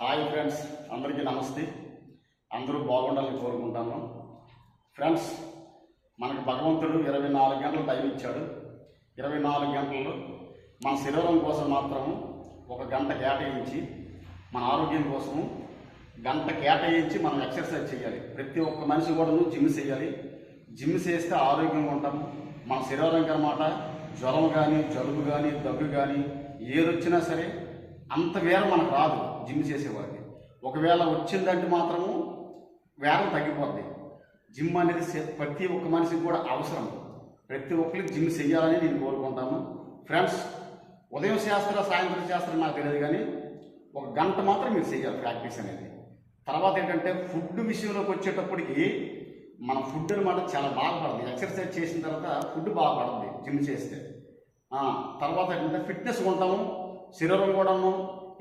Hi friends, అందరికీ నమస్తే. అందరూ బాగుండాలని కోరుకుంటాను. ఫ్రెండ్స్, మనకు భగవంతుడు 24 గంటలు టైం ఇచ్చాడు. 24 గంటలు మన శరీరం కోసం మాత్రం ఒక గంట కేటాయించి, మన ఆరోగ్యం కోసము గంట కేటాయించి మనం ఎక్సర్సైజ్ చేయాలి. ప్రతి ఒక్క మనిషి కూడా జిమ్ చేయాలి. జిమ్ చేస్తే ఆరోగ్యంగా ఉంటాము. మన శరీరానికి అన్నమాట జ్వరం కానీ, జలుబు కానీ, దగ్గు కానీ ఏదొచ్చినా సరే అంత వేరం మనకు రాదు జిమ్ చేసేవాడికి. ఒకవేళ వచ్చిందంటే మాత్రము వేరం తగ్గిపోద్ది. జిమ్ అనేది ప్రతి ఒక్క మనిషికి కూడా అవసరం. ప్రతి ఒక్కరికి జిమ్ చేయాలని నేను కోరుకుంటాను. ఫ్రెండ్స్, ఉదయం చేస్తారా సాయంత్రం చేస్తారా నాకు తెలియదు, కానీ ఒక గంట మాత్రం మీరు చేయాలి ప్రాక్టీస్ అనేది. తర్వాత ఏంటంటే ఫుడ్ విషయంలోకి వచ్చేటప్పటికి మన ఫుడ్ అనమాట చాలా బాగుపడుతుంది. ఎక్సర్సైజ్ చేసిన తర్వాత ఫుడ్ బాగుపడుతుంది జిమ్ చేస్తే. తర్వాత ఏంటంటే ఫిట్నెస్ ఉంటాము, శరీరం కూడాను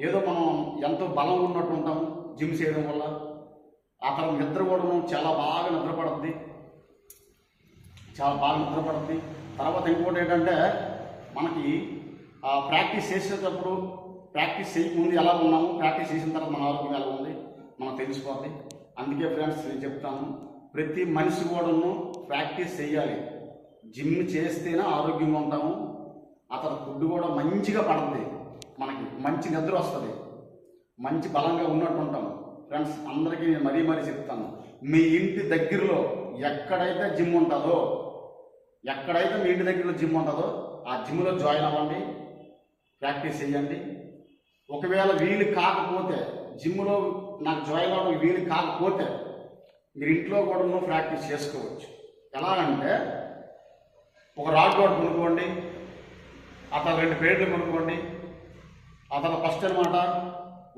ఏదో మనం ఎంతో బలం ఉన్నట్టు ఉంటాము జిమ్ చేయడం వల్ల. ఆ తర్వాత నిద్ర కూడాను చాలా బాగా నిద్రపడుతుంది, చాలా బాగా నిద్రపడుతుంది. తర్వాత ఇంకోటి ఏంటంటే మనకి ప్రాక్టీస్ చేసేటప్పుడు ప్రాక్టీస్ చేయకముందు ఎలా ఉన్నాము, ప్రాక్టీస్ చేసిన తర్వాత మన ఆరోగ్యం ఎలా ఉంది మనకు తెలిసిపోద్ది. అందుకే ఫ్రెండ్స్ నేను చెప్తాను, ప్రతి మనిషి కూడాను ప్రాక్టీస్ చేయాలి. జిమ్ చేస్తేనే ఆరోగ్యంగా ఉంటాము. ఆ తర్వాత ఫుడ్ కూడా మంచిగా పడుతుంది, మనకి మంచి నిద్ర వస్తుంది, మంచి బలంగా ఉన్నట్టు ఉంటాము. ఫ్రెండ్స్, అందరికీ నేను మరీ చెప్తాను, మీ ఇంటి దగ్గరలో ఎక్కడైతే జిమ్ ఉంటుందో, ఎక్కడైతే మీ ఇంటి దగ్గరలో జిమ్ ఉంటుందో ఆ జిమ్లో జాయిన్ అవ్వండి, ప్రాక్టీస్ చేయండి. ఒకవేళ వీలు కాకపోతే, జిమ్లో నాకు జాయిన్ అవ్వడం వీలు కాకపోతే మీరు ఇంట్లో కూడా ప్రాక్టీస్ చేసుకోవచ్చు. ఎలా అంటే ఒక రాడ్ బోర్డు కొనుక్కోండి, ఆ తర్వాత 2 ప్లేట్లు కొనుక్కోండి. ఆ తర్వాత ఫస్ట్ అనమాట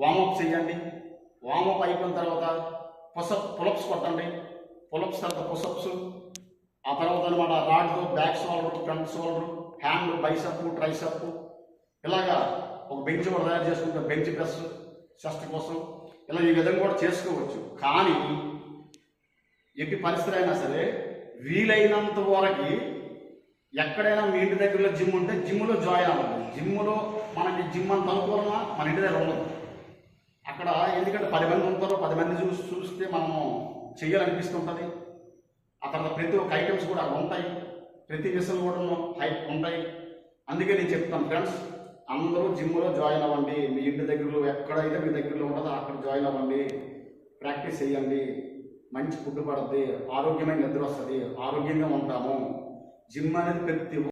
వామప్ చేయండి. వామప్ అయిపోయిన తర్వాత పులప్స్ కొట్టండి. పులప్స్ తర్వాత పుషప్స్. ఆ తర్వాత అనమాట రాడ్తో back shoulder, front shoulder, hand, bicep, tricep, ఇలాగా ఒక బెంచ్ కూడా తయారు చేసుకుంటే బెంచ్ ప్రెస్ చెస్ట్ కోసం ఇలా ఈ విధంగా కూడా చేసుకోవచ్చు. కానీ ఎట్టి పరిస్థితి అయినా సరే వీలైనంత వరకు ఎక్కడైనా మీ ఇంటి దగ్గరలో జిమ్ ఉంటే జిమ్లో జాయిన్ అవ్వాలి. జిమ్లో మనకి జిమ్ అంత అనుకూలంగా మన ఇంటి దగ్గర ఉండదు. అక్కడ ఎందుకంటే 10 మంది ఉంటారు, 10 మంది చూస్తే మనము చెయ్యాలనిపిస్తుంటుంది. ఆ తర్వాత ప్రతి ఒక్క ఐటమ్స్ కూడా అక్కడ ఉంటాయి, ప్రతి విషయం కూడా ఉంటాయి. అందుకే నేను చెప్తాను ఫ్రెండ్స్, అందరూ జిమ్లో జాయిన్ అవ్వండి. మీ ఇంటి దగ్గరలో ఎక్కడైతే మీ దగ్గరలో ఉంటుందో అక్కడ జాయిన్ అవ్వండి, ప్రాక్టీస్ చేయండి. మంచి ఫుడ్ పడుతుంది, ఆరోగ్యమైన నిద్ర వస్తుంది, ఆరోగ్యంగా ఉంటాము. జిమ్ అనేది ప్రతి